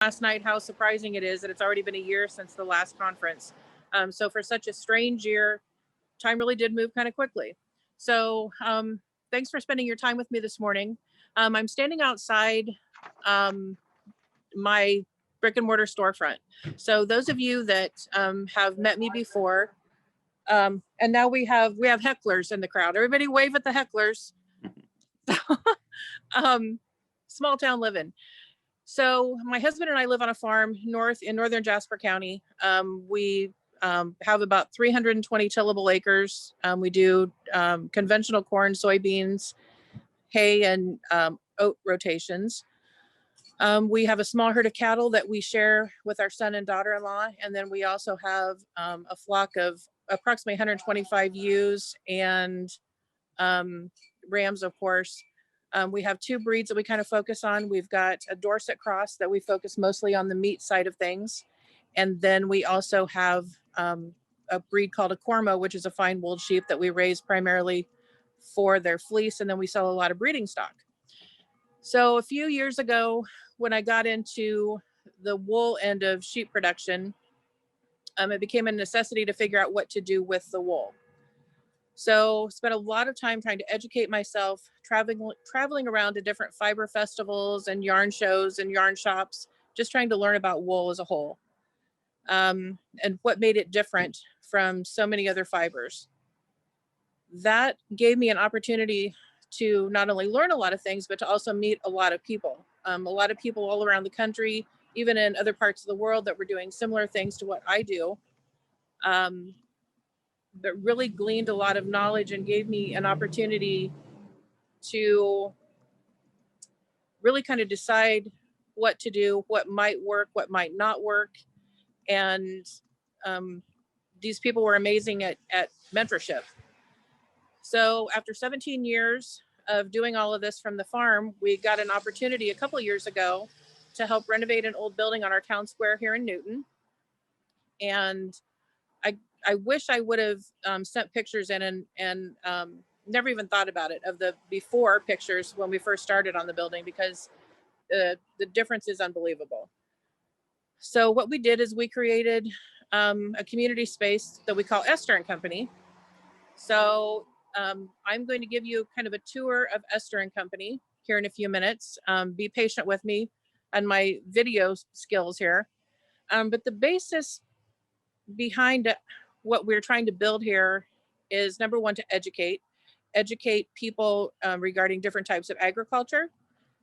last night how surprising it is that it's already been a year since the last conference. So for such a strange year, time really did move kind of quickly. So thanks for spending your time with me this morning. I'm standing outside my brick and mortar storefront. So those of you that have met me before, and now we have hecklers in the crowd. Everybody wave at the hecklers. Small town living. So my husband and I live on a farm in northern Jasper County. We have about 320 tillable acres. We do conventional corn, soybeans, hay, and oat rotations. We have a small herd of cattle that we share with our son and daughter-in-law. And then we also have a flock of approximately 125 ewes and rams, of course. We have two breeds that we kind of focus on. We've got a Dorset cross that we focus mostly on the meat side of things. And then we also have a breed called a Cormo, which is a fine wool sheep that we raise primarily for their fleece. And then we sell a lot of breeding stock. So a few years ago, when I got into the wool end of sheep production, it became a necessity to figure out what to do with the wool. So spent a lot of time trying to educate myself, traveling around to different fiber festivals and yarn shows and yarn shops, just trying to learn about wool as a whole, and what made it different from so many other fibers. That gave me an opportunity to not only learn a lot of things, but to also meet a lot of people all around the country, even in other parts of the world that were doing similar things to what I do. But really gleaned a lot of knowledge and gave me an opportunity to really kind of decide what to do, what might work, what might not work. And these people were amazing at mentorship. So after 17 years of doing all of this from the farm, we got an opportunity a couple of years ago to help renovate an old building on our town square here in Newton. And I wish I would have sent pictures in and never even thought about it of the before pictures when we first started on the building, because the difference is unbelievable. So what we did is we created a community space that we call Esther Company. So I'm going to give you kind of a tour of Esther Company here in a few minutes. Be patient with me and my video skills here. But the basis behind what we're trying to build here is, number one, to educate people regarding different types of agriculture,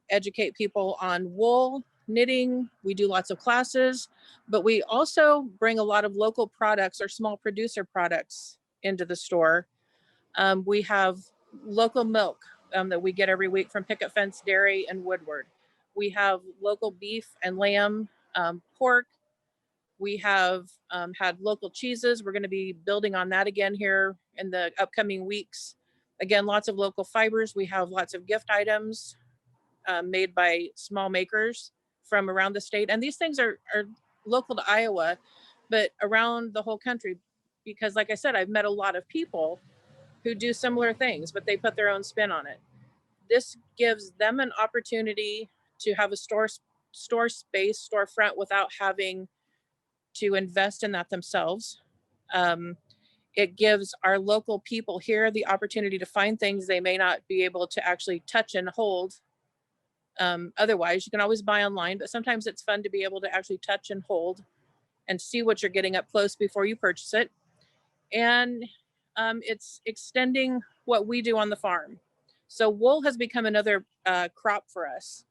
educate people on wool, knitting. We do lots of classes, but we also bring a lot of local products or small producer products into the store. We have local milk that we get every week from Picket Fence Dairy and Woodward. We have local beef and lamb, pork. We have had local cheeses. We're going to be building on that again here in the upcoming weeks. Again, lots of local fibers. We have lots of gift items made by small makers from around the state. And these things are local to Iowa, but around the whole country, because like I said, I've met a lot of people who do similar things, but they put their own spin on it. This gives them an opportunity to have a store space, storefront, without having to invest in that themselves. It gives our local people here the opportunity to find things they may not be able to actually touch and hold. Otherwise, you can always buy online, but sometimes it's fun to be able to actually touch and hold and see what you're getting up close before you purchase it. And it's extending what we do on the farm. So wool has become another crop for us.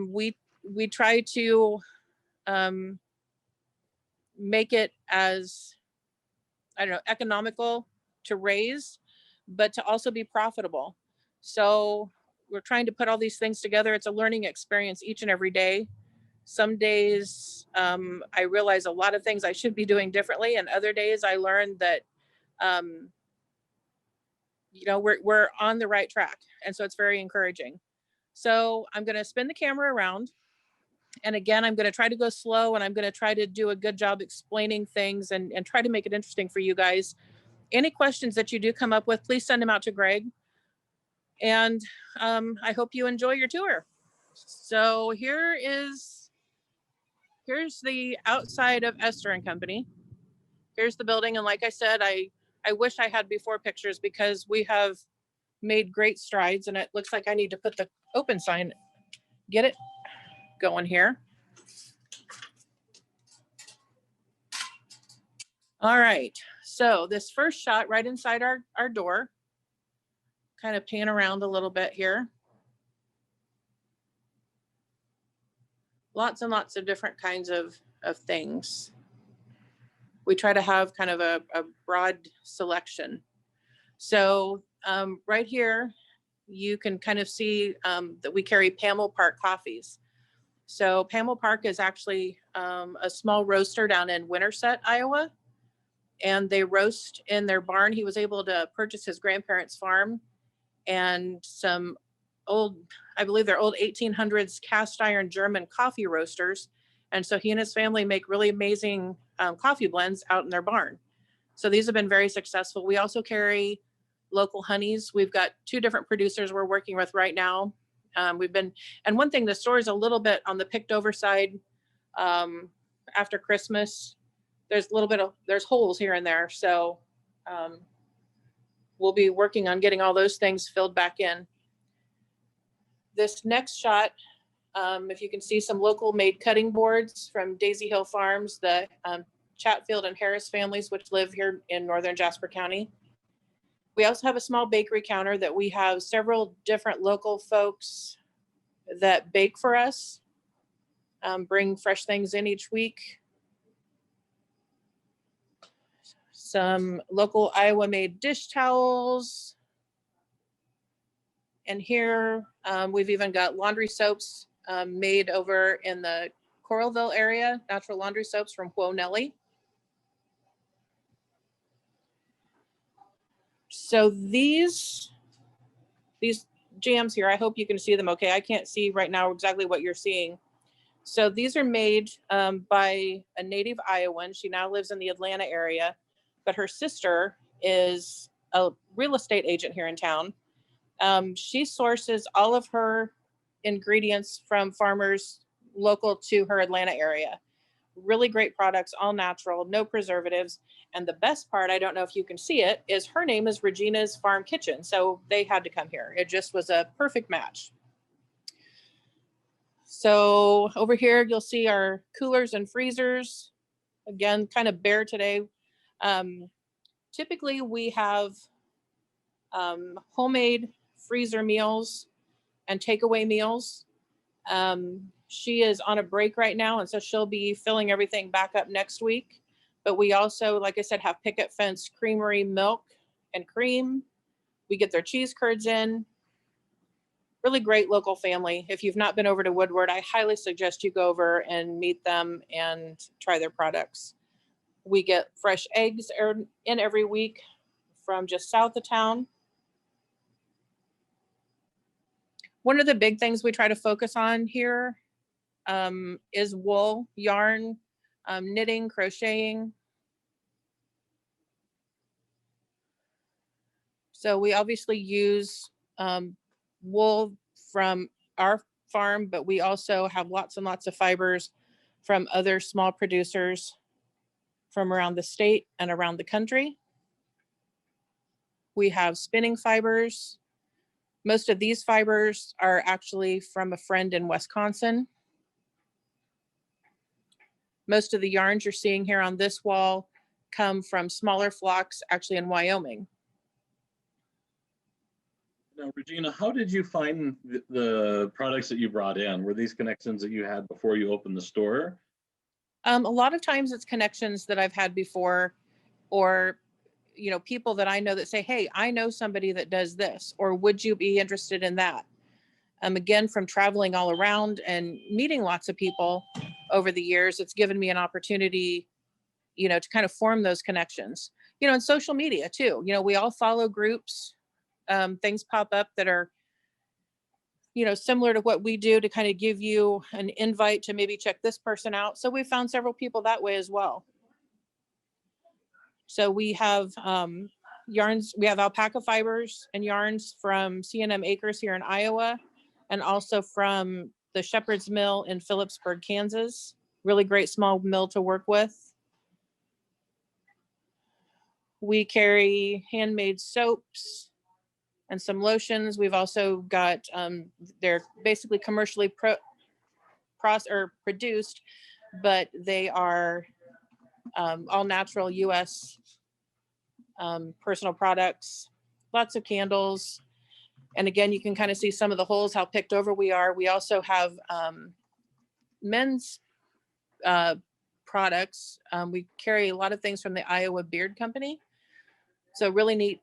We try to make it as, economical to raise, but to also be profitable. So we're trying to put all these things together. It's a learning experience each and every day. Some days I realize a lot of things I should be doing differently, and other days I learned that we're on the right track. And so it's very encouraging. So I'm going to spin the camera around. And again, I'm going to try to go slow, and I'm going to try to do a good job explaining things and try to make it interesting for you guys. Any questions that you do come up with, please send them out to Greg. And I hope you enjoy your tour. So here is here's the outside of Esther Company. Here's the building. And like I said, I wish I had before pictures because we have made great strides, and it looks like I need to put the open sign, get it going here. All right, so this first shot right inside our door, kind of pan around a little bit here. Lots and lots of different kinds of things. We try to have kind of a broad selection. So right here, you can kind of see that we carry Pamela Park coffees. So Pamela Park is actually a small roaster down in Winterset, Iowa, and they roast in their barn. He was able to purchase his grandparents' farm and some old, I believe they're old 1800s cast iron German coffee roasters. And so he and his family make really amazing coffee blends out in their barn. So these have been very successful. We also carry local honeys. We've got 2 different producers we're working with right now. And one thing, the store is a little bit on the picked over side. After Christmas, there's a little bit of, there's holes here and there. So we'll be working on getting all those things filled back in. This next shot, if you can see some local made cutting boards from Daisy Hill Farms, the Chatfield and Harris families, which live here in northern Jasper County. We also have a small bakery counter that we have several different local folks that bake for us, bring fresh things in each week. Some local Iowa made dish towels. And here we've even got laundry soaps made over in the Coralville area, natural laundry soaps from Quo Nelly. So these jams here, I hope you can see them okay. I can't see right now exactly what you're seeing. So these are made by a native Iowan. She now lives in the Atlanta area, but her sister is a real estate agent here in town. She sources all of her ingredients from farmers local to her Atlanta area. Really great products, all natural, no preservatives. And the best part, I don't know if you can see it, is her name is Regina's Farm Kitchen. So they had to come here. It just was a perfect match. So over here, you'll see our coolers and freezers. Again, kind of bare today. Typically, we have homemade freezer meals and takeaway meals. She is on a break right now, and so she'll be filling everything back up next week. But we also, like I said, have Picket Fence Creamery milk and cream. We get their cheese curds in. Really great local family. If you've not been over to Woodward, I highly suggest you go over and meet them and try their products. We get fresh eggs in every week from just south of town. One of the big things we try to focus on here is wool, yarn, knitting, crocheting. So we obviously use wool from our farm, but we also have lots and lots of fibers from other small producers from around the state and around the country. We have spinning fibers. Most of these fibers are actually from a friend in Wisconsin. Most of the yarns you're seeing here on this wall come from smaller flocks actually in Wyoming. Now, Regina, how did you find the products that you brought in? Were these connections that you had before you opened the store? A lot of times it's connections that I've had before, or people that I know that say, hey, I know somebody that does this, or would you be interested in that? Again, from traveling all around and meeting lots of people over the years, it's given me an opportunity, to kind of form those connections. And social media too. We all follow groups. Things pop up that are, similar to what we do to kind of give you an invite to maybe check this person out. So we found several people that way as well. So we have yarns, we have alpaca fibers and yarns from C&M Acres here in Iowa, and also from the Shepherd's Mill in Phillipsburg, Kansas. really great small mill to work with. We carry handmade soaps and some lotions. We've also got, they're basically commercially produced, but they are all natural U.S. Personal products, lots of candles. And again, you can kind of see some of the holes, how picked over we are. We also have men's products. We carry a lot of things from the Iowa Beard Company. So really neat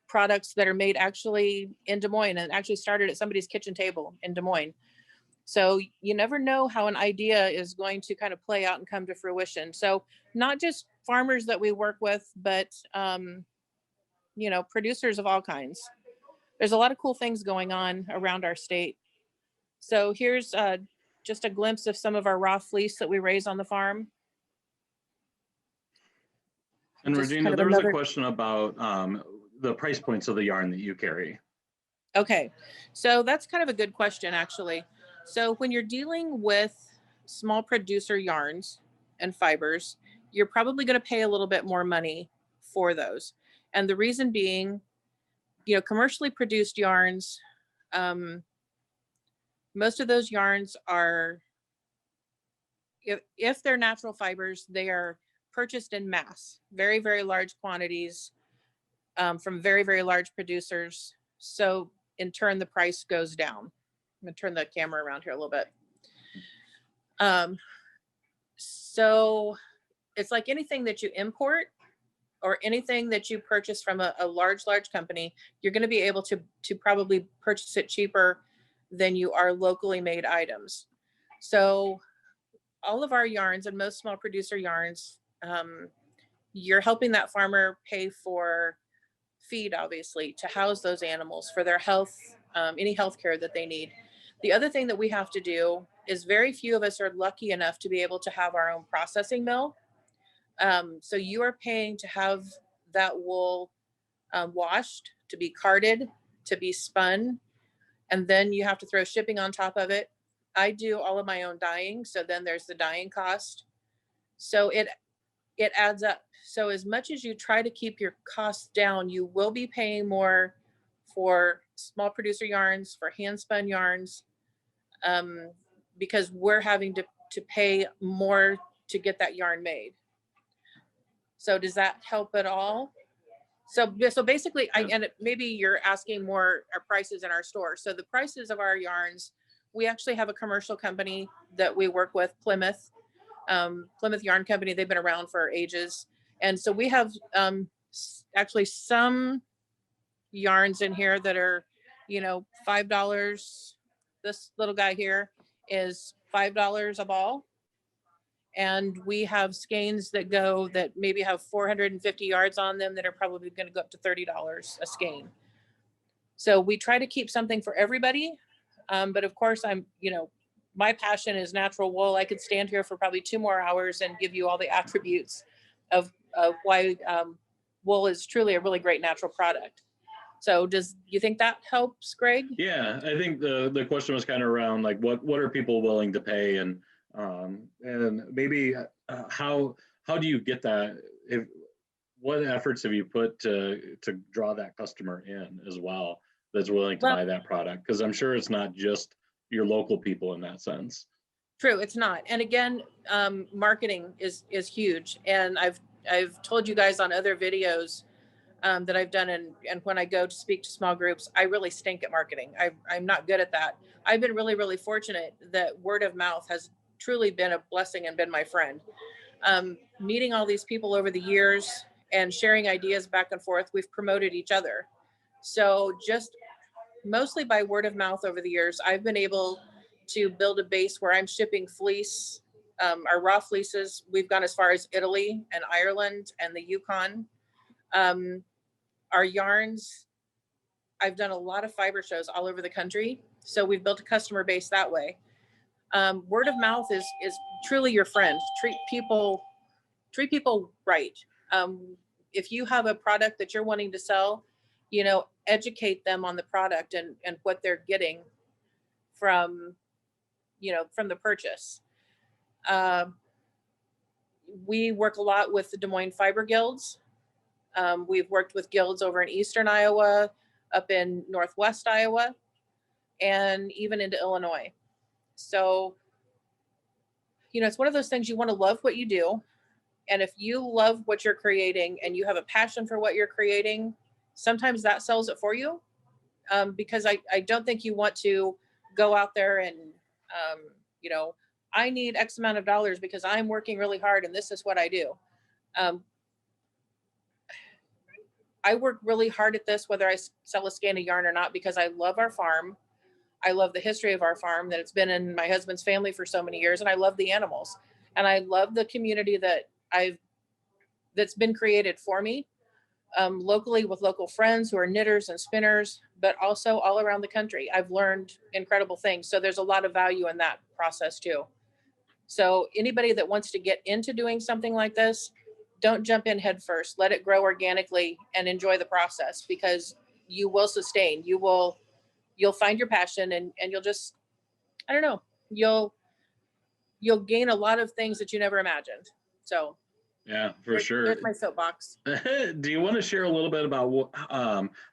products that are made actually in Des Moines and actually started at somebody's kitchen table in Des Moines. So you never know how an idea is going to kind of play out and come to fruition. So not just farmers that we work with, but you know, producers of all kinds. There's a lot of cool things going on around our state. So here's just a glimpse of some of our raw fleece that we raise on the farm. And Just Regina, kind of there was a another- question about the price points of the yarn that you carry. Okay, so that's kind of a good question, actually. So when you're dealing with small producer yarns and fibers, you're probably going to pay a little bit more money for those. And the reason being, you know, commercially produced yarns, most of those yarns are, if they're natural fibers, they are purchased in mass, very, very large quantities from very, very large producers. So in turn, the price goes down. I'm gonna turn the camera around here a little bit. So it's like anything that you import or anything that you purchase from a large company, you're going to be able to probably purchase it cheaper than you are locally made items. So all of our yarns and most small producer yarns, you're helping that farmer pay for feed, obviously, to house those animals for their health, any health care that they need. The other thing that we have to do is very few of us are lucky enough to be able to have our own processing mill. So you are paying to have that wool washed, to be carded, to be spun, and then you have to throw shipping on top of it. I do all of my own dyeing, so then there's the dyeing cost. So it adds up. So as much as you try to keep your costs down, you will be paying more for small producer yarns, for hand spun yarns, because we're having to pay more to get that yarn made. So does that help at all? So basically, maybe you're asking more our prices in our store. So the prices of our yarns, we actually have a commercial company that we work with, Plymouth Yarn Company. They've been around for ages. And so we have actually some yarns in here that are, you know, $5. This little guy here is $5 a ball. And we have skeins that maybe have 450 yards on them that are probably going to go up to $30 a skein. So we try to keep something for everybody. But of course, my passion is natural wool. I could stand here for probably 2 more hours and give you all the attributes of why wool is truly a really great natural product. So do you think that helps, Greg? Yeah, I think the question was kind of around like what are people willing to pay, and maybe how do you get that? What efforts have you put to draw that customer in as well that's willing to buy that product? Because I'm sure it's not just your local people in that sense. True, it's not. And again, marketing is huge. And I've told you guys on other videos that I've done, and when I go to speak to small groups, I really stink at marketing. I'm not good at that. I've been really, really fortunate that word of mouth has truly been a blessing and been my friend. Meeting all these people over the years and sharing ideas back and forth, we've promoted each other. So just mostly by word of mouth over the years, I've been able to build a base where I'm shipping fleece, our raw fleeces. We've gone as far as Italy and Ireland and the Yukon. Our yarns, I've done a lot of fiber shows all over the country. So we've built a customer base that way. Word of mouth is truly your friend. Treat people right. If you have a product that you're wanting to sell, educate them on the product and what they're getting from from the purchase. We work a lot with the Des Moines Fiber Guilds. We've worked with guilds over in Eastern Iowa, up in Northwest Iowa, and even into Illinois. So, it's one of those things, you want to love what you do. And if you love what you're creating and you have a passion for what you're creating, sometimes that sells it for you. Because I don't think you want to go out there and, I need X amount of dollars because I'm working really hard and this is what I do. I work really hard at this, whether I sell a skein of yarn or not, because I love our farm. I love the history of our farm, that it's been in my husband's family for so many years. And I love the animals, and I love the community that's been created for me, locally with local friends who are knitters and spinners, but also all around the country. I've learned incredible things. So there's a lot of value in that process too. So anybody that wants to get into doing something like this, don't jump in head first. Let it grow organically and enjoy the process, because you will sustain. You'll find your passion, and you'll just, I don't know, you'll gain a lot of things that you never imagined. So Yeah, for sure. There's my soapbox. Do you want to share a little bit about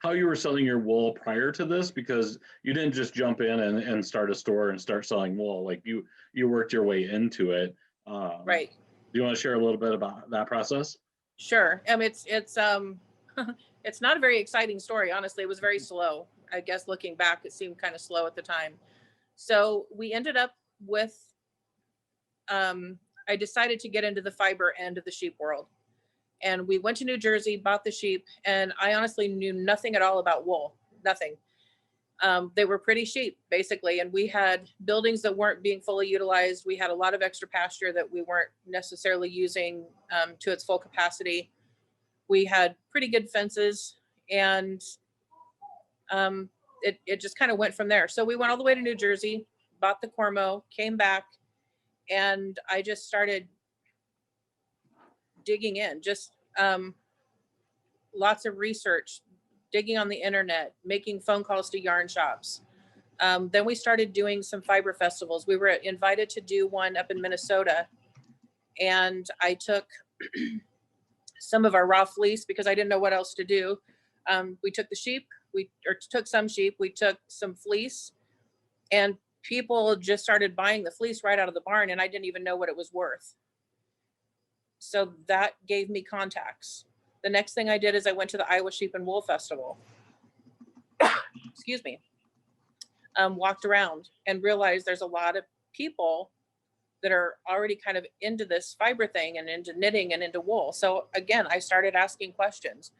how you were selling your wool prior to this? Because you didn't just jump in and start a store and start selling wool. Like you worked your way into it. Right. Do you want to share a little bit about that process? Sure. It's it's not a very exciting story, honestly. It was very slow. I guess looking back, it seemed kind of slow at the time. So we ended up with, I decided to get into the fiber end of the sheep world. And we went to New Jersey, bought the sheep, and I honestly knew nothing at all about wool, nothing. They were pretty sheep, basically. And we had buildings that weren't being fully utilized. We had a lot of extra pasture that we weren't necessarily using to its full capacity. We had pretty good fences, and it just kind of went from there. So we went all the way to New Jersey, bought the Cormo, came back, and I just started digging in, just lots of research, digging on the internet, making phone calls to yarn shops. Then we started doing some fiber festivals. We were invited to do one up in Minnesota, and I took some of our raw fleece because I didn't know what else to do. We took the sheep, took some sheep, we took some fleece, and people just started buying the fleece right out of the barn, and I didn't even know what it was worth. So that gave me contacts. The next thing I did is I went to the Iowa Sheep and Wool Festival. Excuse me. Walked around and realized there's a lot of people that are already kind of into this fiber thing and into knitting and into wool. So again, I started asking questions.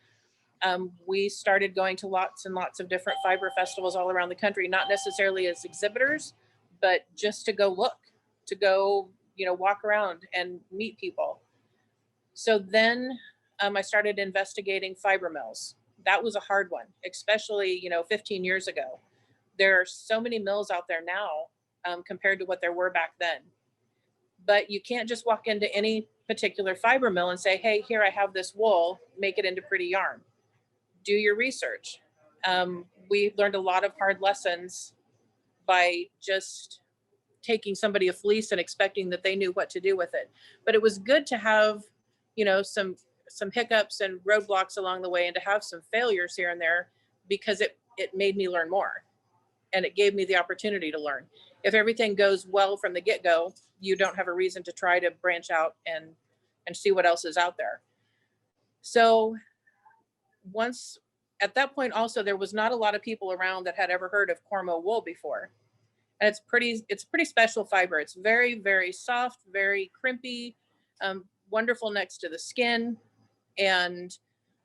We started going to lots and lots of different fiber festivals all around the country, not necessarily as exhibitors, but just to go look, to go, walk around and meet people. So then I started investigating fiber mills. That was a hard one, especially, 15 years ago. There are so many mills out there now compared to what there were back then. But you can't just walk into any particular fiber mill and say, hey, here, I have this wool, make it into pretty yarn. Do your research. We learned a lot of hard lessons by just taking somebody a fleece and expecting that they knew what to do with it. But it was good to have, some hiccups and roadblocks along the way, and to have some failures here and there, because it made me learn more, and it gave me the opportunity to learn. If everything goes well from the get-go, you don't have a reason to try to branch out and see what else is out there. So once at that point, also, there was not a lot of people around that had ever heard of Cormo wool before. And it's pretty special fiber. It's very, very soft, very crimpy, wonderful next to the skin. And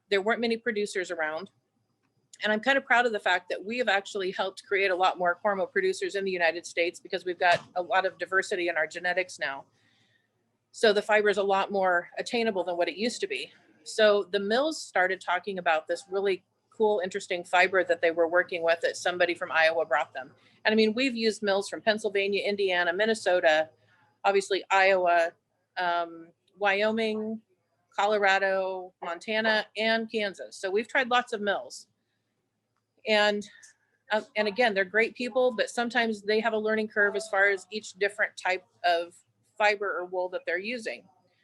there weren't many producers around. And I'm kind of proud of the fact that we have actually helped create a lot more Cormo producers in the United States, because we've got a lot of diversity in our genetics now. So the fiber is a lot more attainable than what it used to be. So the mills started talking about this really cool, interesting fiber that they were working with, that somebody from Iowa brought them. And I mean, we've used mills from Pennsylvania, Indiana, Minnesota, obviously Iowa, Wyoming, Colorado, Montana, and Kansas. So we've tried lots of mills. And And again, they're great people, but sometimes they have a learning curve as far as each different type of fiber or wool that they're using.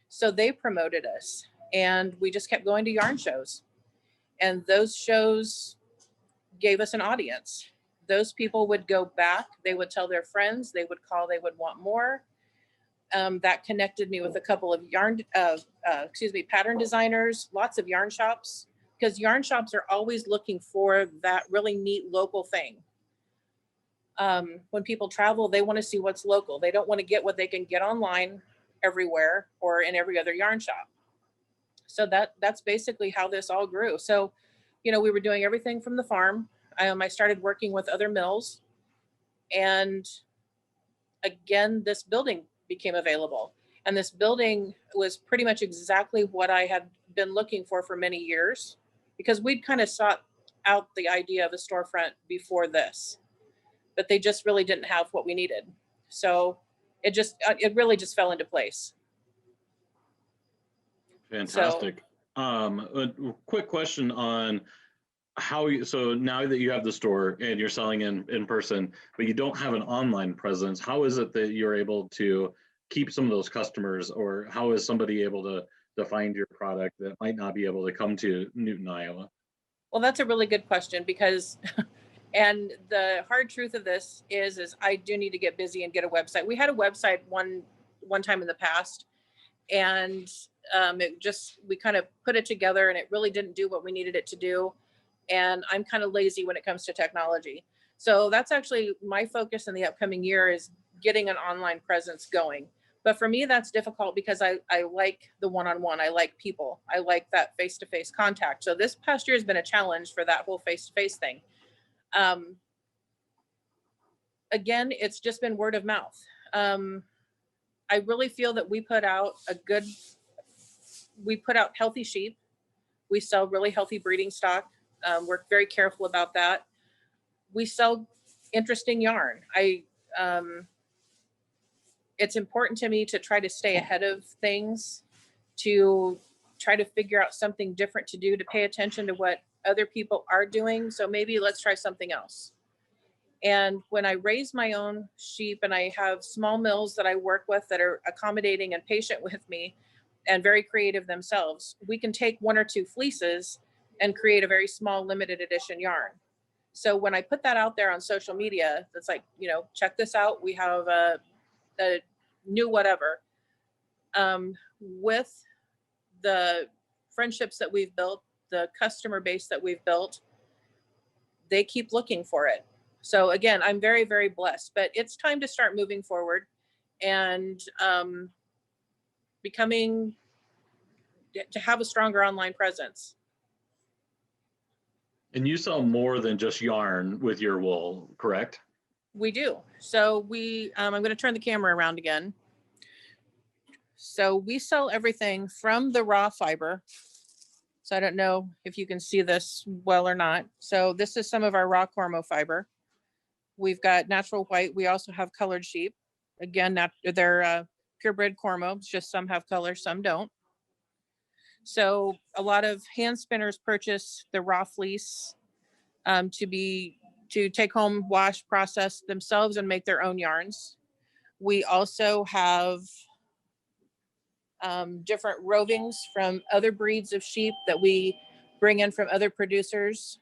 So they promoted us, and we just kept going to yarn shows. And those shows gave us an audience. Those people would go back, they would tell their friends, they would call, they would want more. That connected me with a couple of pattern designers, lots of yarn shops, because yarn shops are always looking for that really neat local thing. When people travel, they want to see what's local. They don't want to get what they can get online everywhere or in every other yarn shop. So that's basically how this all grew. So, we were doing everything from the farm. I started working with other mills, and again, this building became available. And this building was pretty much exactly what I had been looking for many years, because we'd kind of sought out the idea of a storefront before this, but they just really didn't have what we needed. So it really just fell into place. Fantastic. A quick question on so now that you have the store and you're selling in person, but you don't have an online presence, how is it that you're able to keep some of those customers, or how is somebody able to find your product that might not be able to come to Newton, Iowa? Well, that's a really good question, because and the hard truth of this is I do need to get busy and get a website. We had a website one time in the past, and we kind of put it together, and it really didn't do what we needed it to do. And I'm kind of lazy when it comes to technology. So that's actually my focus in the upcoming year, is getting an online presence going. But for me, that's difficult because I like the one-on-one. I like people. I like that face-to-face contact. So this past year has been a challenge for that whole face-to-face thing. Again, it's just been word of mouth. I really feel that we put out healthy sheep. We sell really healthy breeding stock. We're very careful about that. We sell interesting yarn. It's important to me to try to stay ahead of things, to try to figure out something different to do, to pay attention to what other people are doing. So maybe let's try something else. And when I raise my own sheep, and I have small mills that I work with that are accommodating and patient with me and very creative themselves, we can take one or two fleeces and create a very small limited edition yarn. So when I put that out there on social media, it's like, check this out. We have a new whatever. With the friendships that we've built, the customer base that we've built, they keep looking for it. So again, I'm very, very blessed, but it's time to start moving forward and to have a stronger online presence. And you sell more than just yarn with your wool, correct? We do. So I'm going to turn the camera around again. So we sell everything from the raw fiber. So I don't know if you can see this well or not. So this is some of our raw Cormo fiber. We've got natural white. We also have colored sheep. Again, they're purebred Cormo. It's just some have color, some don't. So a lot of hand spinners purchase the raw fleece to take home, wash, process themselves, and make their own yarns. We also have different rovings from other breeds of sheep that we bring in from other producers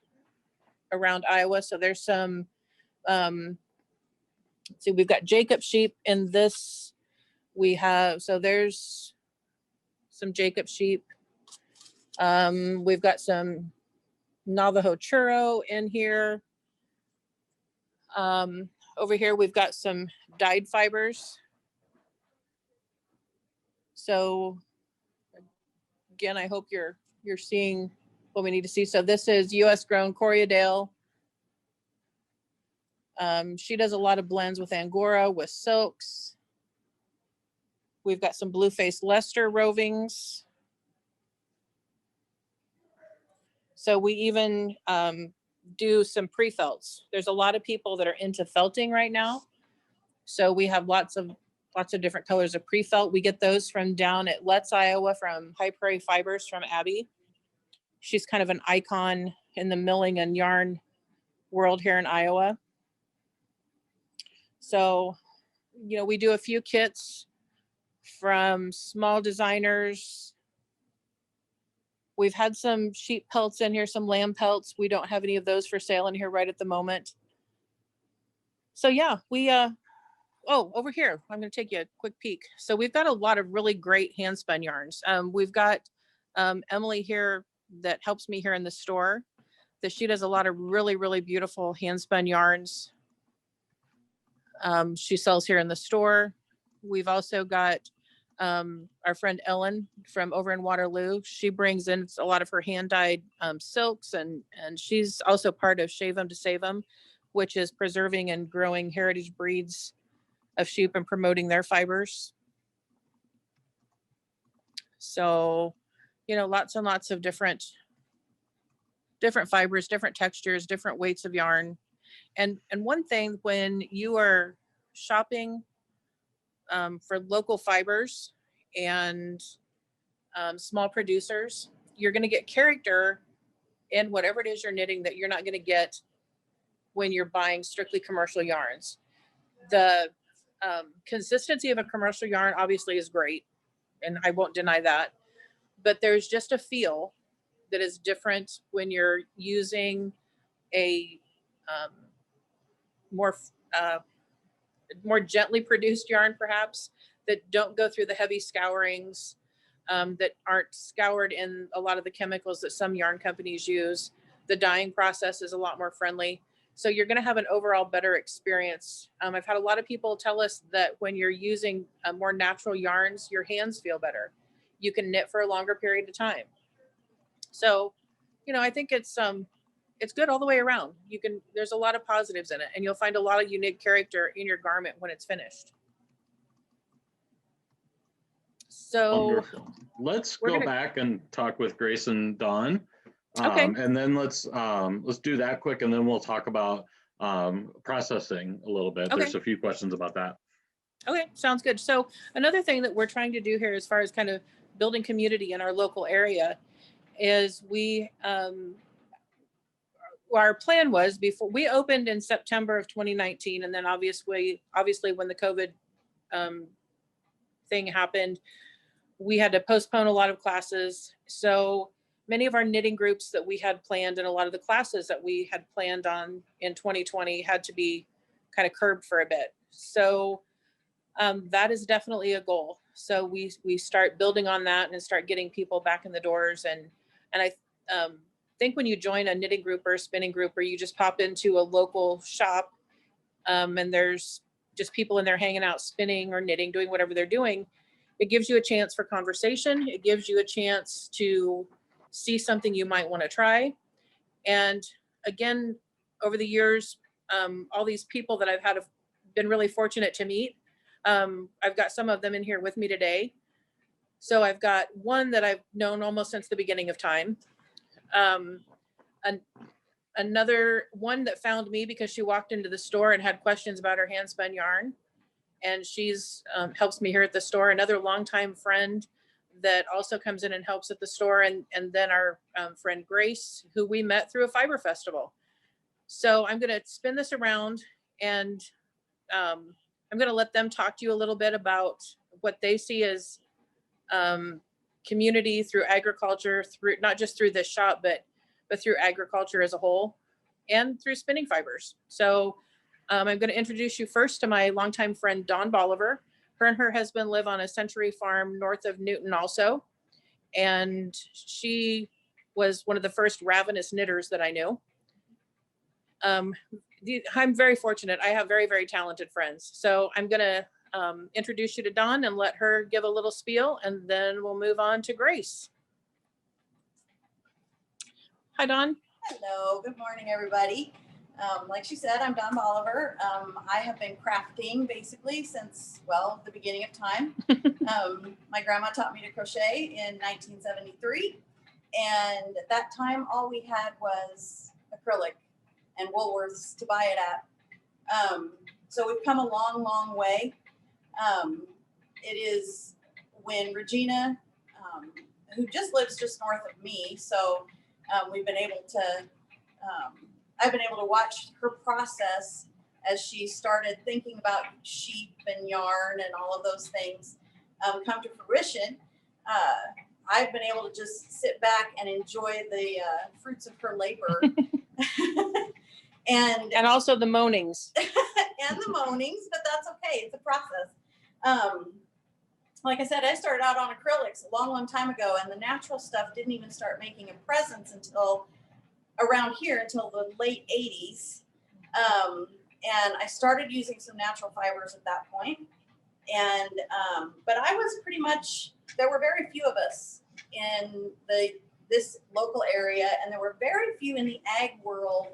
around Iowa. So there's some, we've got Jacob sheep in this. There's some Jacob sheep. We've got some Navajo churro in here. Over here, we've got some dyed fibers. So again, I hope you're seeing what we need to see. So this is U.S. grown Corriedale. She does a lot of blends with Angora, with silks. We've got some blue-faced Leicester rovings. So we even do some pre-felts. There's a lot of people that are into felting right now. So we have lots of different colors of pre-felt. We get those from down at Letts, Iowa, from High Prairie Fibers from Abby. She's kind of an icon in the milling and yarn world here in Iowa. So, you know, we do a few kits from small designers. We've had some sheep pelts in here, some lamb pelts. We don't have any of those for sale in here right at the moment. So yeah, we, oh, over here, I'm going to take you a quick peek. So we've got a lot of really great hand spun yarns. We've got Emily here that helps me here in the store. That she does a lot of really, really beautiful hand spun yarns. She sells here in the store. We've also got our friend Ellen from over in Waterloo. She brings in a lot of her hand dyed silks, and she's also part of Shave 'em to Save 'em, which is preserving and growing heritage breeds of sheep and promoting their fibers. So, you know, lots and lots of different fibers, different textures, different weights of yarn. And one thing, when you are shopping for local fibers and small producers, you're going to get character in whatever it is you're knitting that you're not going to get when you're buying strictly commercial yarns. The consistency of a commercial yarn obviously is great, and I won't deny that, but there's just a feel that is different when you're using a more more gently produced yarn, perhaps, that don't go through the heavy scourings, that aren't scoured in a lot of the chemicals that some yarn companies use. The dyeing process is a lot more friendly. So you're going to have an overall better experience. I've had a lot of people tell us that when you're using more natural yarns, your hands feel better. You can knit for a longer period of time. So, you know, I think it's good all the way around. There's a lot of positives in it, and you'll find a lot of unique character in your garment when it's finished. So wonderful. Let's go back and talk with Grace and Dawn. Okay. And then let's do that quick, and then we'll talk about processing a little bit. Okay. There's a few questions about that. Okay, sounds good. So another thing that we're trying to do here, as far as kind of building community in our local area, is our plan was, before we opened in September of 2019, and then obviously when the COVID thing happened, we had to postpone a lot of classes. So many of our knitting groups that we had planned and a lot of the classes that we had planned on in 2020 had to be kind of curbed for a bit. So that is definitely a goal. So we start building on that and start getting people back in the doors. And I think when you join a knitting group or a spinning group, or you just pop into a local shop and there's just people in there hanging out, spinning or knitting, doing whatever they're doing, it gives you a chance for conversation. It gives you a chance to see something you might want to try. And again, over the years, all these people that I've been really fortunate to meet, I've got some of them in here with me today. So I've got one that I've known almost since the beginning of time. Another one that found me because she walked into the store and had questions about her hand spun yarn. And she's helps me here at the store. Another longtime friend that also comes in and helps at the store. And then our friend Grace, who we met through a fiber festival. So I'm going to spin this around, and I'm going to let them talk to you a little bit about what they see as community through agriculture, through not just through this shop, but through agriculture as a whole, and through spinning fibers. So I'm going to introduce you first to my longtime friend, Dawn Bolivar. Her and her husband live on a century farm north of Newton also. And she was one of the first ravenous knitters that I knew. I'm very fortunate. I have very, very talented friends. So I'm going to introduce you to Dawn and let her give a little spiel, and then we'll move on to Grace. Hi, Dawn. Hello, good morning, everybody. Like she said, I'm Dawn Bolivar. I have been crafting basically since, well, the beginning of time. My grandma taught me to crochet in 1973. And at that time, all we had was acrylic and Woolworths to buy it at. So we've come a long, long way. It is when Regina, who just lives just north of me, so we've been able to I've been able to watch her process as she started thinking about sheep and yarn and all of those things come to fruition. I've been able to just sit back and enjoy the fruits of her labor. and also the moanings. and the moanings, but that's okay. It's a process. Like I said, I started out on acrylics a long, long time ago, and the natural stuff didn't even start making a presence until around here, until the late 80s. And I started using some natural fibers at that point. And, but I was pretty much, there were very few of us in this local area, and there were very few in the ag world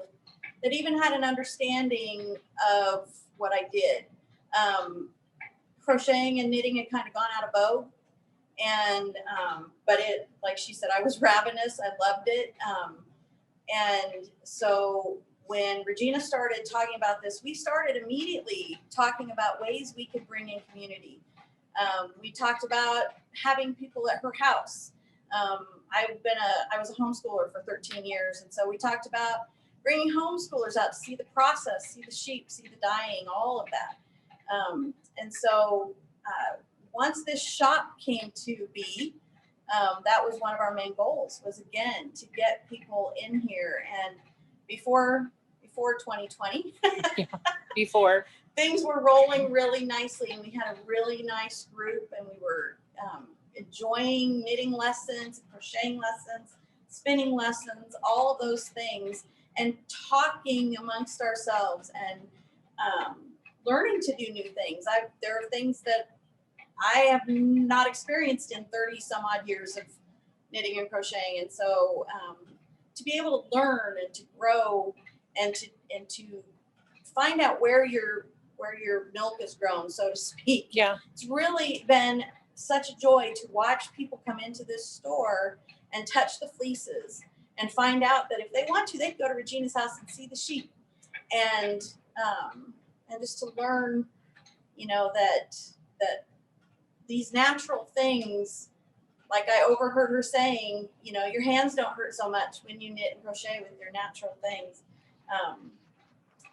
that even had an understanding of what I did. Crocheting and knitting had kind of gone out of vogue. And, but it, like she said, I was ravenous. I loved it. And so when Regina started talking about this, we started immediately talking about ways we could bring in community. We talked about having people at her house. I was a homeschooler for 13 years. And so we talked about bringing homeschoolers out to see the process, see the sheep, see the dyeing, all of that. And so once this shop came to be, that was one of our main goals, was again to get people in here. And before 2020, Yeah, before things were rolling really nicely, and we had a really nice group, and we were enjoying knitting lessons, crocheting lessons, spinning lessons, all of those things, and talking amongst ourselves and learning to do new things. There are things that I have not experienced in 30 some odd years of knitting and crocheting. And so to be able to learn and to grow and to find out where your milk is grown, so to speak. Yeah. It's really been such a joy to watch people come into this store and touch the fleeces and find out that if they want to, they can go to Regina's house and see the sheep. And just to learn, that these natural things, like I overheard her saying, your hands don't hurt so much when you knit and crochet with your natural things.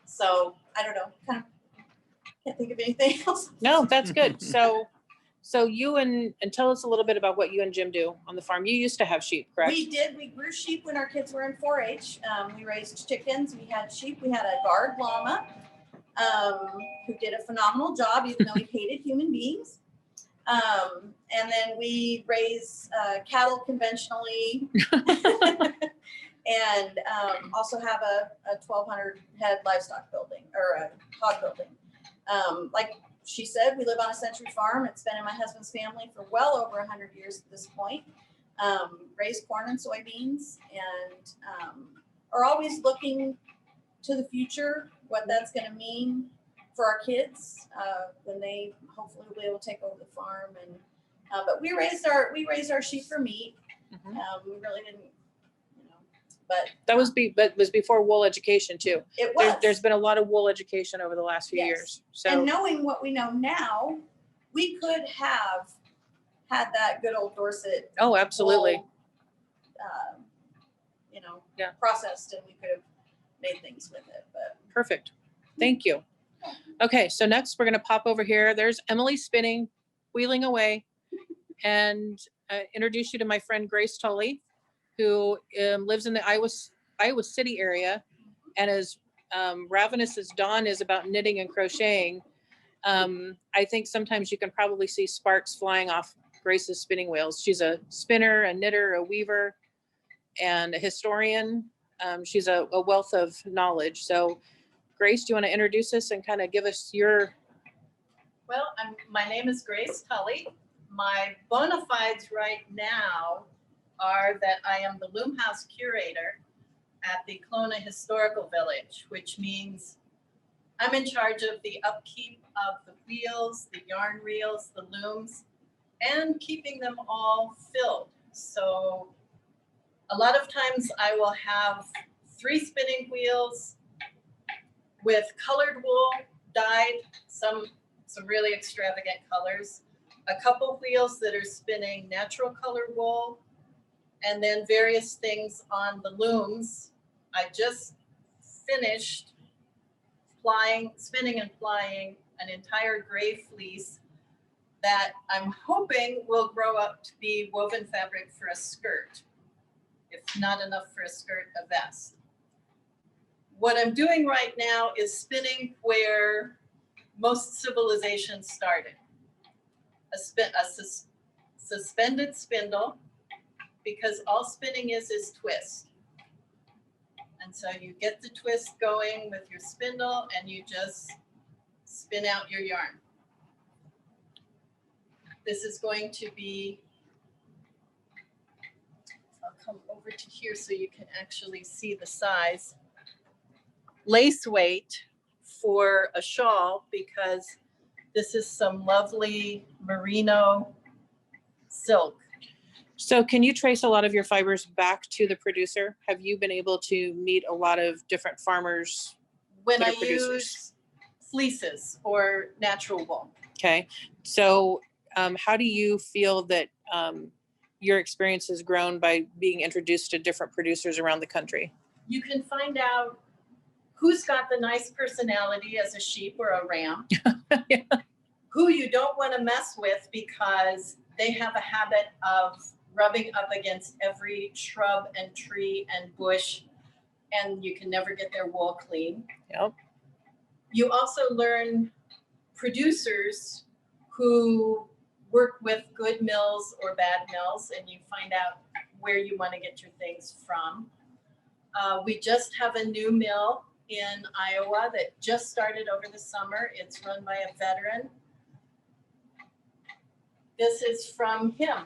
So I don't know, kind of can't think of anything else. No, that's good. So you and tell us a little bit about what you and Jim do on the farm. You used to have sheep, correct? We did. We grew sheep when our kids were in 4-H. We raised chickens. We had sheep. We had a guard llama who did a phenomenal job, even though he hated human beings. And then we raise cattle conventionally and also have a 1,200 head livestock building, or a hog building. Like she said, we live on a century farm. It's been in my husband's family for well over 100 years at this point. Raise corn and soybeans, and are always looking to the future, what that's going to mean for our kids when they hopefully will be able to take over the farm. And but we raised our sheep for meat. Mhm. We really didn't, but That was was before wool education too. it was. There's been a lot of wool education over the last few Yes. years. So And knowing what we know now, we could have had that good old Dorset. oh, absolutely. wool, Yeah. processed, and we could have made things with it. But Perfect. Thank you. Okay, so next we're going to pop over here. There's Emily spinning, wheeling away, and introduce you to my friend Grace Tully, who lives in the Iowa City area, and as ravenous as Dawn is about knitting and crocheting, I think sometimes you can probably see sparks flying off Grace's spinning wheels. She's a spinner, a knitter, a weaver, and a historian. She's a wealth of knowledge. So Grace, do you want to introduce us and kind of give us your... Well, my name is Grace Tully. My bona fides right now are that I am the Loom House Curator at the Kelowna Historical Village, which means I'm in charge of the upkeep of the wheels, the yarn reels, the looms, and keeping them all filled. So a lot of times I will have 3 spinning wheels with colored wool, dyed, some really extravagant colors, a couple wheels that are spinning natural colored wool, and then various things on the looms. I just finished spinning and flying an entire gray fleece that I'm hoping will grow up to be woven fabric for a skirt. If not enough for a skirt, a vest. What I'm doing right now is spinning where most civilizations started. A suspended spindle, because all spinning is twist. And so you get the twist going with your spindle and you just spin out your yarn. This is going to be, I'll come over to here so you can actually see the size. Lace weight for a shawl, because this is some lovely merino silk. So can you trace a lot of your fibers back to the producer? Have you been able to meet a lot of different farmers? When that I are producers? use fleeces or natural wool. Okay. So how do you feel that your experience has grown by being introduced to different producers around the country? You can find out who's got the nice personality as a sheep or a ram, Yeah. who you don't want to mess with because they have a habit of rubbing up against every shrub and tree and bush, and you can never get their wool clean. Yep. You also learn producers who work with good mills or bad mills, and you find out where you want to get your things from. We just have a new mill in Iowa that just started over the summer. It's run by a veteran. This is from him.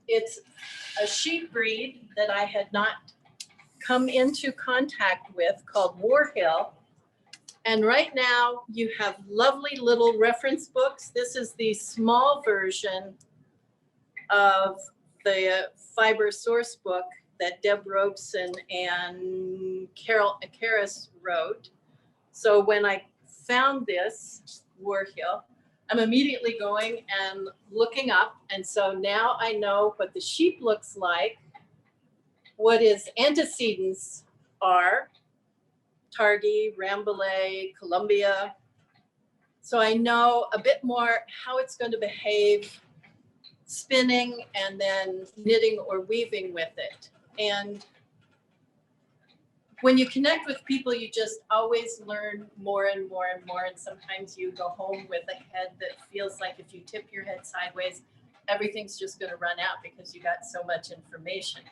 It's a sheep breed that I had not come into contact with called Warhill. And right now you have lovely little reference books. This is the small version of the fiber source book that Deb Robeson and Carol Akaris wrote. So when I found this Warhill, I'm immediately going and looking up. And so now I know what the sheep looks like, what his antecedents are, Targhee, Rambouillet, Columbia. So I know a bit more how it's going to behave spinning and then knitting or weaving with it. And when you connect with people, you just always learn more and more and more. And sometimes you go home with a head that feels like if you tip your head sideways, everything's just going to run out because you got so much information.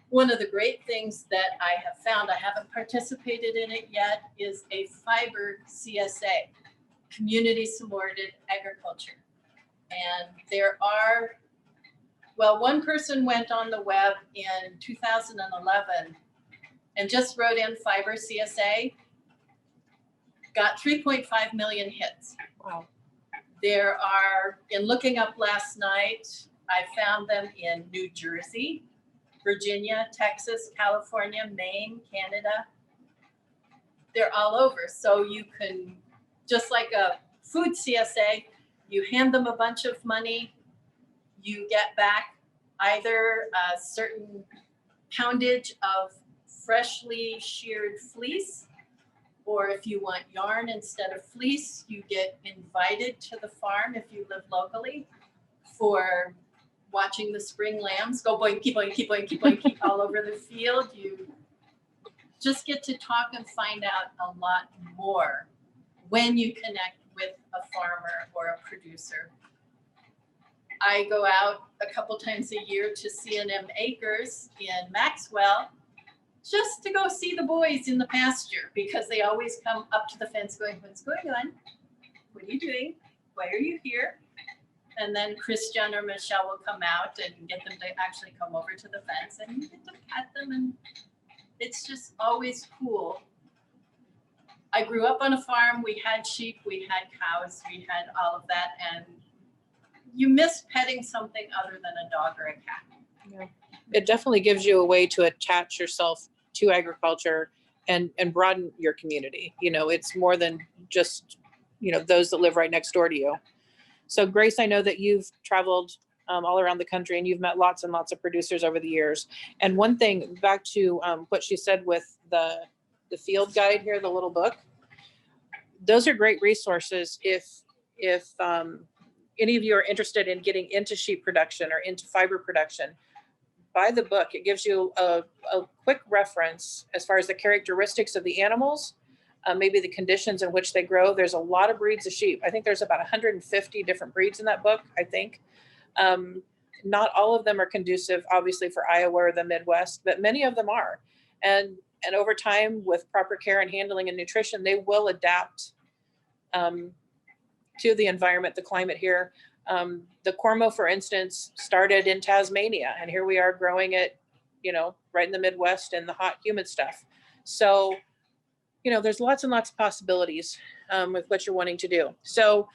One of the great things that I have found, I haven't participated in it yet, is a fiber CSA, community supported agriculture. And there are, well, one person went on the web in 2011 and just wrote in fiber CSA, got 3.5 million hits. Wow. There are, in looking up last night, I found them in New Jersey, Virginia, Texas, California, Maine, Canada. They're all over. So you can, just like a food CSA, you hand them a bunch of money, you get back either a certain poundage of freshly sheared fleece, or if you want yarn instead of fleece, you get invited to the farm if you live locally for watching the spring lambs go boinky, boinky, boinky, boinky all over the field. You just get to talk and find out a lot more when you connect with a farmer or a producer. I go out a couple times a year to C&M Acres in Maxwell just to go see the boys in the pasture, because they always come up to the fence going, "What's going on? What are you doing? Why are you here?" And then Christian or Michelle will come out and get them to actually come over to the fence, and you get to pet them, and it's just always cool. I grew up on a farm. We had sheep, we had cows, we had all of that, and you miss petting something other than a dog or a cat. Yeah. It definitely gives you a way to attach yourself to agriculture and broaden your community. You know, it's more than just, you know, those that live right next door to you. So Grace, I know that you've traveled all around the country and you've met lots and lots of producers over the years. And one thing, back to what she said with the the field guide here, the little book. Those are great resources if any of you are interested in getting into sheep production or into fiber production. Buy the book. It gives you a quick reference as far as the characteristics of the animals, maybe the conditions in which they grow. There's a lot of breeds of sheep. I think there's about 150 different breeds in that book, I think. Not all of them are conducive, obviously, for Iowa or the Midwest, but many of them are. And over time, with proper care and handling and nutrition, they will adapt to the environment, the climate here. The Cormo, for instance, started in Tasmania, and here we are growing it, right in the Midwest and the hot, humid stuff. So, there's lots and lots of possibilities with what you're wanting to do. So,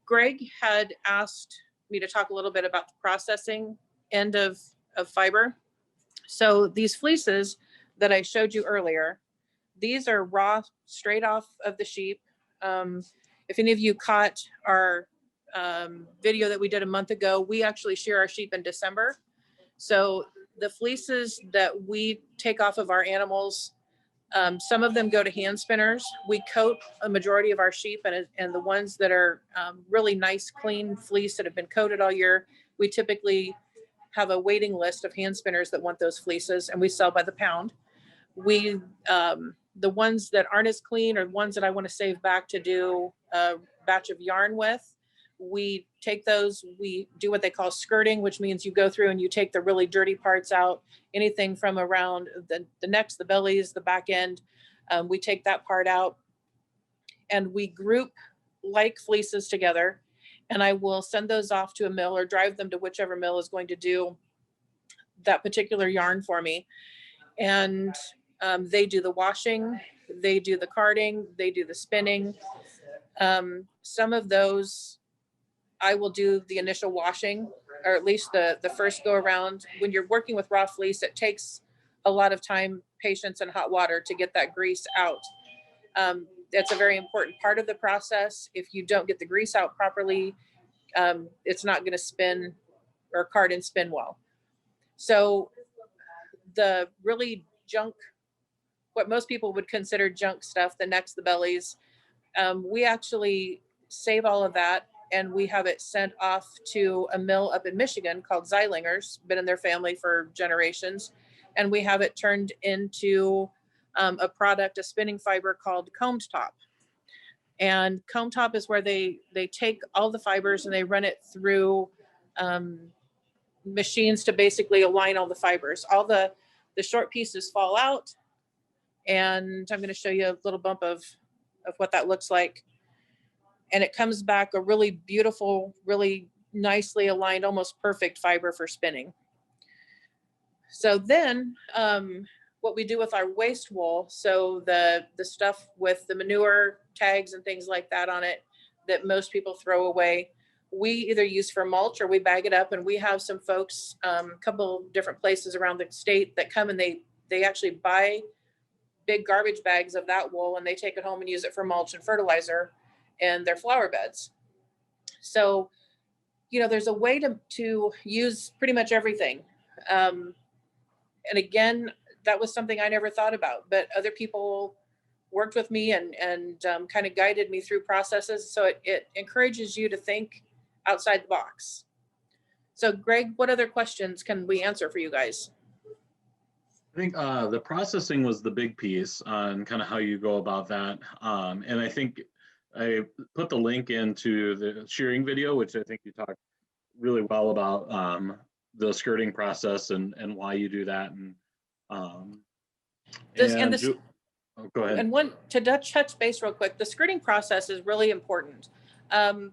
Greg had asked me to talk a little bit about the processing end of fiber. So these fleeces that I showed you earlier, these are raw, straight off of the sheep. If any of you caught our video that we did a month ago, we actually shear our sheep in December. So the fleeces that we take off of our animals, some of them go to hand spinners. We coat a majority of our sheep, and the ones that are really nice, clean fleece that have been coated all year, we typically have a waiting list of hand spinners that want those fleeces, and we sell by the pound. We, the ones that aren't as clean are ones that I want to save back to do a batch of yarn with. We take those, we do what they call skirting, which means you go through and you take the really dirty parts out, anything from around the necks, the bellies, the back end. We take that part out and we group like fleeces together, and I will send those off to a mill or drive them to whichever mill is going to do that particular yarn for me. And they do the washing, they do the carding, they do the spinning. Some of those I will do the initial washing, or at least the first go around. When you're working with raw fleece, it takes a lot of time, patience, and hot water to get that grease out. That's a very important part of the process. If you don't get the grease out properly, it's not going to spin or card and spin well. So the really junk, what most people would consider junk stuff, the necks, the bellies, we actually save all of that, and we have it sent off to a mill up in Michigan called Zeilinger's, been in their family for generations. And we have it turned into a product, a spinning fiber called combed top. And combed top is where they take all the fibers and they run it through machines to basically align all the fibers. All the short pieces fall out. And I'm going to show you a little bump of what that looks like. And it comes back a really beautiful, really nicely aligned, almost perfect fiber for spinning. So then what we do with our waste wool, so the stuff with the manure tags and things like that on it that most people throw away, we either use for mulch or we bag it up. And we have some folks, a couple different places around the state that come and they actually buy big garbage bags of that wool and they take it home and use it for mulch and fertilizer in their flower beds. So, there's a way to use pretty much everything. And again, that was something I never thought about, but other people worked with me and kind of guided me through processes. So it encourages you to think outside the box. So Greg, what other questions can we answer for you guys? I think the processing was the big piece on kind of how you go about that. And I think I put the link into the shearing video, which I think you talked really well about the skirting process and why you do that. And go ahead. And one to touch base real quick, the skirting process is really important. When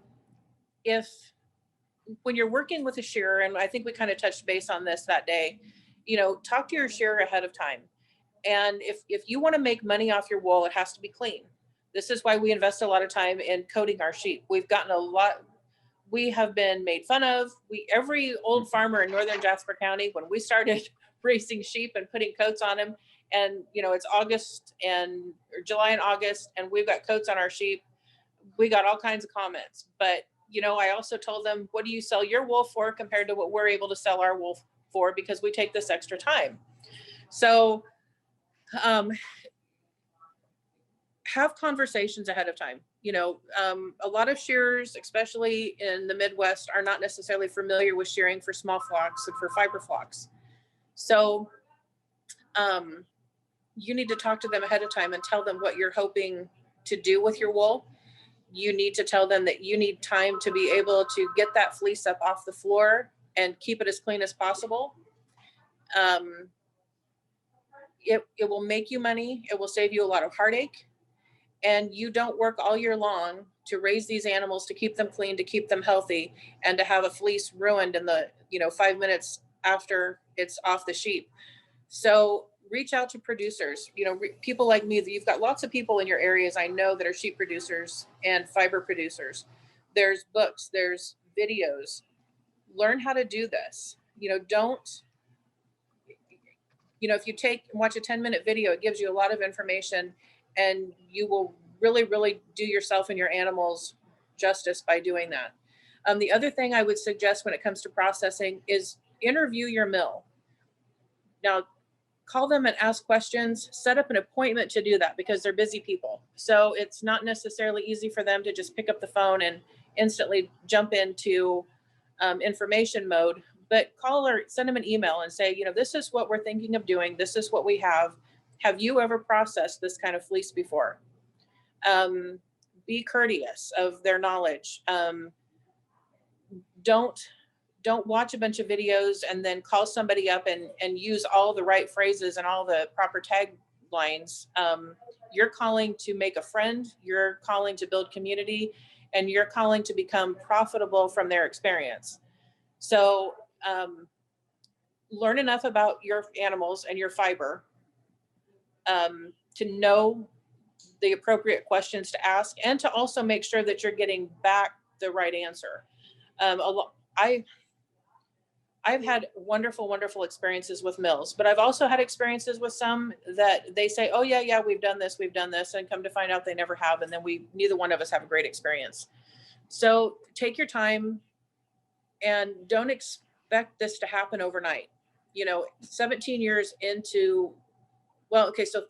you're working with a shearer, and I think we kind of touched base on this that day, talk to your shearer ahead of time. And if you want to make money off your wool, it has to be clean. This is why we invest a lot of time in coating our sheep. We have been made fun of. Every old farmer in northern Jasper County, when we started raising sheep and putting coats on them, and it's August or July and August, and we've got coats on our sheep, we got all kinds of comments. But I also told them, what do you sell your wool for compared to what we're able to sell our wool for, because we take this extra time. So have conversations ahead of time. You know, a lot of shearers, especially in the Midwest, are not necessarily familiar with shearing for small flocks and for fiber flocks. So you need to talk to them ahead of time and tell them what you're hoping to do with your wool. You need to tell them that you need time to be able to get that fleece up off the floor and keep it as clean as possible. It will make you money. It will save you a lot of heartache. And you don't work all year long to raise these animals, to keep them clean, to keep them healthy, and to have a fleece ruined in the, 5 minutes after it's off the sheep. So reach out to producers, people like me. You've got lots of people in your areas, I know, that are sheep producers and fiber producers. There's books, there's videos. Learn how to do this. If you watch a 10-minute video, it gives you a lot of information, and you will really, really do yourself and your animals justice by doing that. The other thing I would suggest when it comes to processing is interview your mill. Now, call them and ask questions, set up an appointment to do that, because they're busy people. So it's not necessarily easy for them to just pick up the phone and instantly jump into information mode. But call or send them an email and say, this is what we're thinking of doing. This is what we have. Have you ever processed this kind of fleece before? Be courteous of their knowledge. Don't watch a bunch of videos and then call somebody up and use all the right phrases and all the proper taglines. You're calling to make a friend, you're calling to build community, and you're calling to become profitable from their experience. So learn enough about your animals and your fiber to know the appropriate questions to ask, and to also make sure that you're getting back the right answer. I've had wonderful, wonderful experiences with mills, but I've also had experiences with some that they say, oh yeah, we've done this, and come to find out they never have. And then neither one of us have a great experience. So take your time and don't expect this to happen overnight. 17 years into, so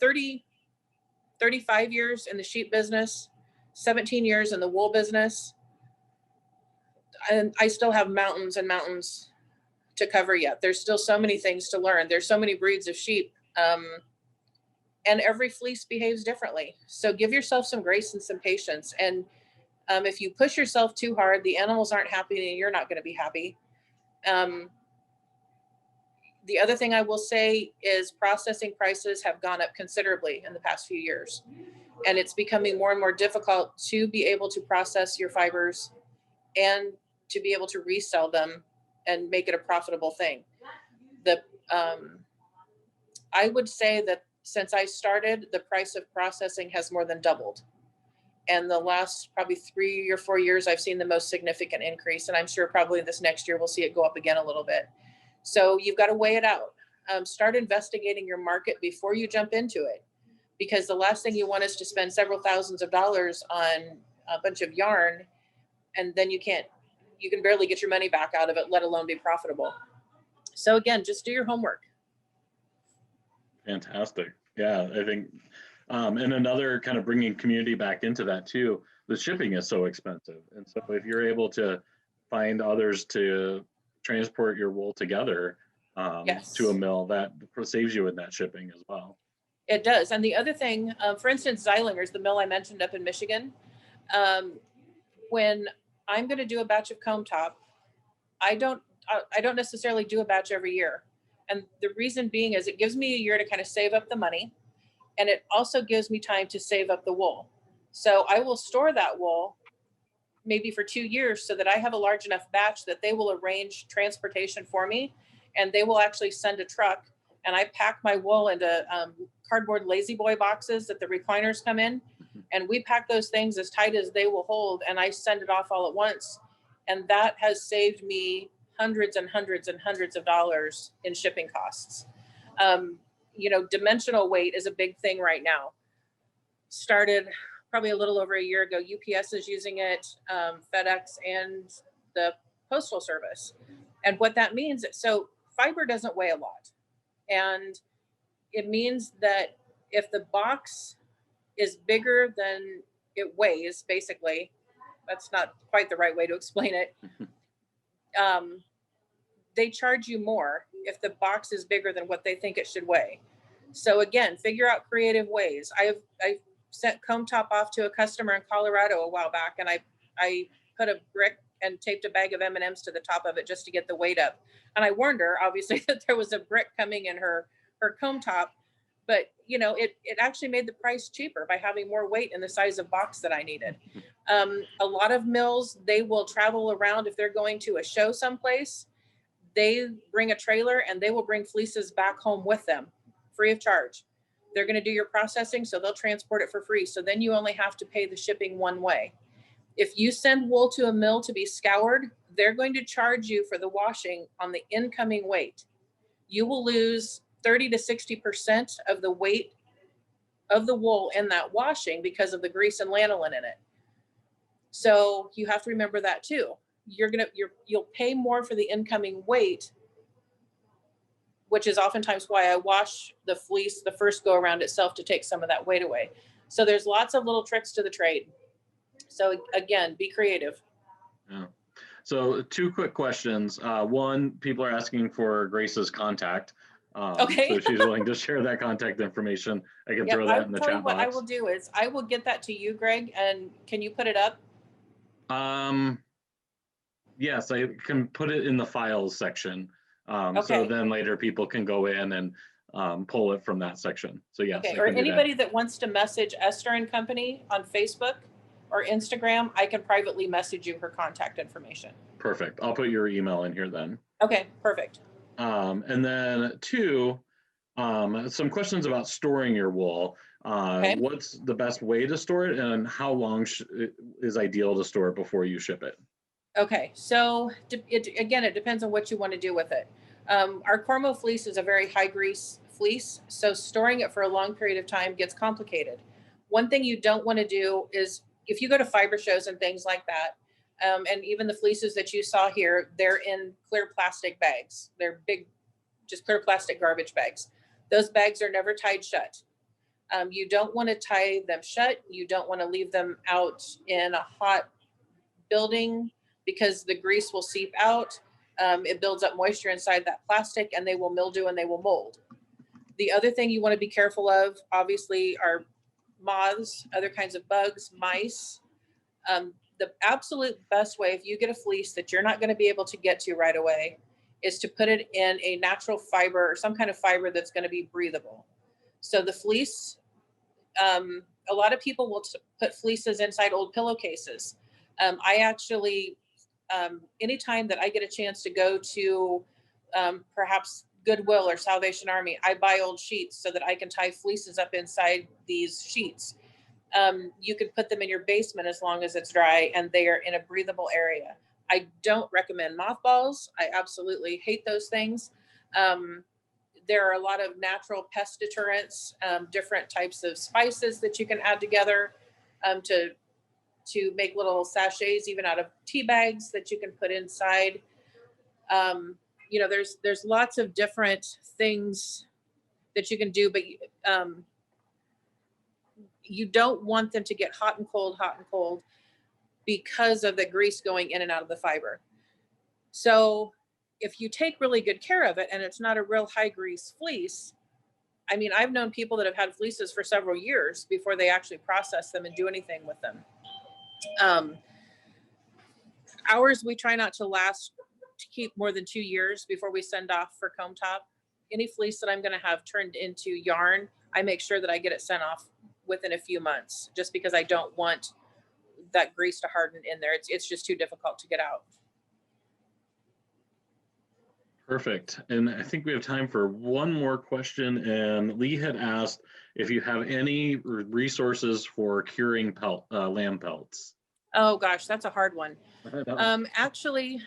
35 years in the sheep business, 17 years in the wool business. And I still have mountains and mountains to cover yet. There's still so many things to learn. There's so many breeds of sheep, and every fleece behaves differently. So give yourself some grace and some patience. And if you push yourself too hard, the animals aren't happy and you're not going to be happy. The other thing I will say is processing prices have gone up considerably in the past few years. And it's becoming more and more difficult to be able to process your fibers and to be able to resell them and make it a profitable thing. I would say that since I started, the price of processing has more than doubled. And the last probably 3 or 4 years, I've seen the most significant increase. And I'm sure probably this next year we'll see it go up again a little bit. So you've got to weigh it out. Start investigating your market before you jump into it, because the last thing you want is to spend several thousands of dollars on a bunch of yarn, and then you can barely get your money back out of it, let alone be profitable. So again, just do your homework. Fantastic. Yeah, I think, and another kind of bringing community back into that too, the shipping is so expensive. And so if you're able to find others to transport your wool together Yes. to a mill, that saves you in that shipping as well. It does. And the other thing, for instance, Zeilinger's, the mill I mentioned up in Michigan, when I'm going to do a batch of comb top, I don't necessarily do a batch every year. And the reason being is it gives me a year to kind of save up the money. And it also gives me time to save up the wool. So I will store that wool maybe for 2 years so that I have a large enough batch that they will arrange transportation for me, and they will actually send a truck, and I pack my wool into cardboard lazy boy boxes that the recliners come in, and we pack those things as tight as they will hold, and I send it off all at once. And that has saved me hundreds and hundreds and hundreds of dollars in shipping costs. Dimensional weight is a big thing right now. Started probably a little over a year ago. UPS is using it, FedEx, and the Postal Service. And what that means, so fiber doesn't weigh a lot. And it means that if the box is bigger than it weighs, basically, that's not quite the right way to explain it. They charge you more if the box is bigger than what they think it should weigh. So again, figure out creative ways. I sent comb top off to a customer in Colorado a while back, and I put a brick and taped a bag of M&Ms to the top of it just to get the weight up. And I warned her, obviously, that there was a brick coming in her comb top, but you know, it actually made the price cheaper by having more weight in the size of box that I needed. A lot of mills, they will travel around if they're going to a show someplace. They bring a trailer and they will bring fleeces back home with them free of charge. They're going to do your processing, so they'll transport it for free. So then you only have to pay the shipping one way. If you send wool to a mill to be scoured, they're going to charge you for the washing on the incoming weight. You will lose 30 to 60% of the weight of the wool in that washing because of the grease and lanolin in it. So you have to remember that too. You'll pay more for the incoming weight, which is oftentimes why I wash the fleece the first go around itself to take some of that weight away. So there's lots of little tricks to the trade. So again, be creative. Yeah. So 2 quick questions. One, people are asking for Grace's contact. Okay. So if she's willing to share that contact information, I can throw that in the chat box. What I will do is I will get that to you, Greg, and can you put it up? Yes, I can put it in the files section. So Okay. then later people can go in and pull it from that section. So yes. Okay. I Or can do anybody that wants to message Esther Company on Facebook or Instagram, I can privately message you her contact information. Perfect. I'll put your email in here then. Okay, perfect. And then 2, some questions about storing your wool. Okay. What's the best way to store it, and how long is ideal to store it before you ship it? Okay, so it depends on what you want to do with it. Our Cormo fleece is a very high grease fleece, so storing it for a long period of time gets complicated. One thing you don't want to do is if you go to fiber shows and things like that, and even the fleeces that you saw here, they're in clear plastic bags. They're big, just clear plastic garbage bags. Those bags are never tied shut. You don't want to tie them shut. You don't want to leave them out in a hot building because the grease will seep out. It builds up moisture inside that plastic and they will mildew and they will mold. The other thing you want to be careful of, obviously, are moths, other kinds of bugs, mice. The absolute best way, if you get a fleece that you're not going to be able to get to right away, is to put it in a natural fiber or some kind of fiber that's going to be breathable. So the fleece, a lot of people will put fleeces inside old pillowcases. I actually, anytime that I get a chance to go to perhaps Goodwill or Salvation Army, I buy old sheets so that I can tie fleeces up inside these sheets. You can put them in your basement as long as it's dry and they are in a breathable area. I don't recommend mothballs. I absolutely hate those things. There are a lot of natural pest deterrents, different types of spices that you can add together to make little sachets, even out of tea bags that you can put inside. You know, there's lots of different things that you can do, but you don't want them to get hot and cold because of the grease going in and out of the fiber. So if you take really good care of it and it's not a real high grease fleece, I mean, I've known people that have had fleeces for several years before they actually process them and do anything with them. Ours, we try not to keep more than 2 years before we send off for comb top. Any fleece that I'm going to have turned into yarn, I make sure that I get it sent off within a few months, just because I don't want that grease to harden in there. It's just too difficult to get out. Perfect. And I think we have time for one more question. And Lee had asked if you have any resources for curing lamb pelts. Oh gosh, that's a hard one. Actually,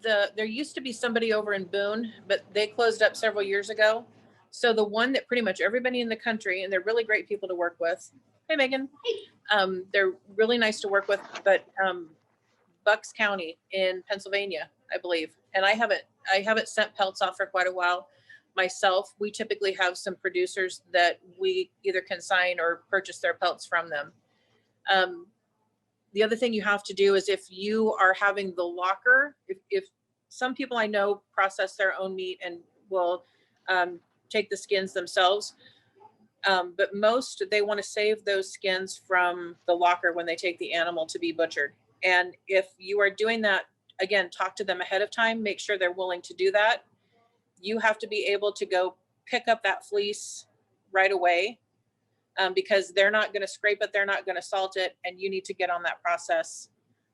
there used to be somebody over in Boone, but they closed up several years ago. So the one that pretty much everybody in the country, and they're really great people to work with. Hey, Megan. They're really nice to work with, but Bucks County in Pennsylvania, I believe. And I haven't sent pelts off for quite a while. myself, we typically have some producers that we either consign or purchase their pelts from them. The other thing you have to do is if you are having the locker, if some people I know process their own meat and will take the skins themselves, but most, they want to save those skins from the locker when they take the animal to be butchered. And if you are doing that, again, talk to them ahead of time, make sure they're willing to do that. You have to be able to go pick up that fleece right away, because they're not going to scrape it, they're not going to salt it, and you need to get on that process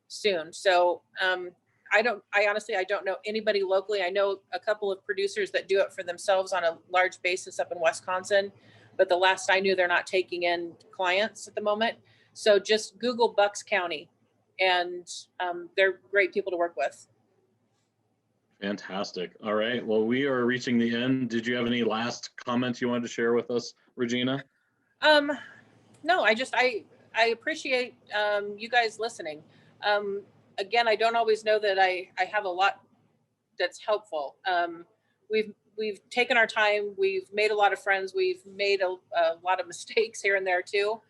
soon. So I honestly, I don't know anybody locally. I know a couple of producers that do it for themselves on a large basis up in Wisconsin, but the last I knew, they're not taking in clients at the moment. So just Google Bucks County, and they're great people to work with. Fantastic. All right. Well, we are reaching the end. Did you have any last comments you wanted to share with us, Regina? No, I appreciate you guys listening. Again, I don't always know that I have a lot that's helpful. We've taken our time. We've made a lot of friends. We've made a lot of mistakes here and there too.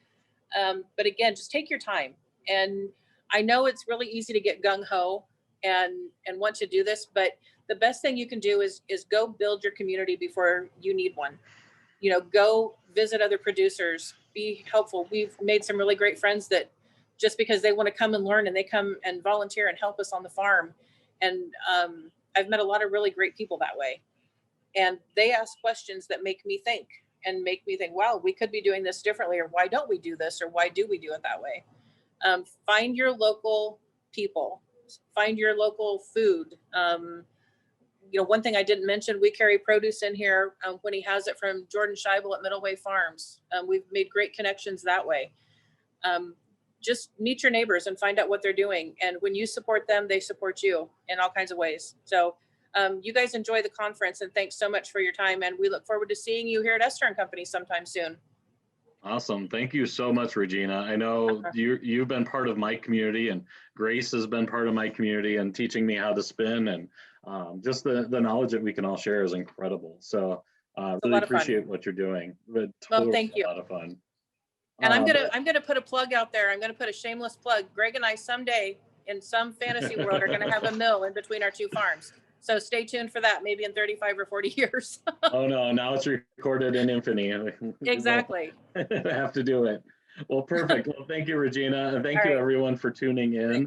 But again, just take your time. And I know it's really easy to get gung ho and want to do this, but the best thing you can do is go build your community before you need one. You know, go visit other producers, be helpful. We've made some really great friends that just because they want to come and learn, and they come and volunteer and help us on the farm. And I've met a lot of really great people that way. And they ask questions that make me think, wow, we could be doing this differently, or why don't we do this, or why do we do it that way? Find your local people, find your local food. You know, one thing I didn't mention, we carry produce in here when he has it from Jordan Scheibel at Middleway Farms. We've made great connections that way. Just meet your neighbors and find out what they're doing. And when you support them, they support you in all kinds of ways. So you guys enjoy the conference, and thanks so much for your time. And we look forward to seeing you here at Esther Company sometime soon. Awesome. Thank you so much, Regina. I know you've been part of my community, and Grace has been part of my community and teaching me how to spin, and just the knowledge that we can all share is incredible. So really appreciate what you're doing. Totally well, thank you. A lot of fun. And I'm gonna put a plug out there. I'm gonna put a shameless plug. Greg and I someday in some fantasy world are gonna have a mill in between our two farms. So stay tuned for that, maybe in 35 or 40 years. Oh no, now it's recorded in infamy. Exactly. Have to do it. Well, perfect. Well, thank you, Regina. And thank you everyone for tuning in.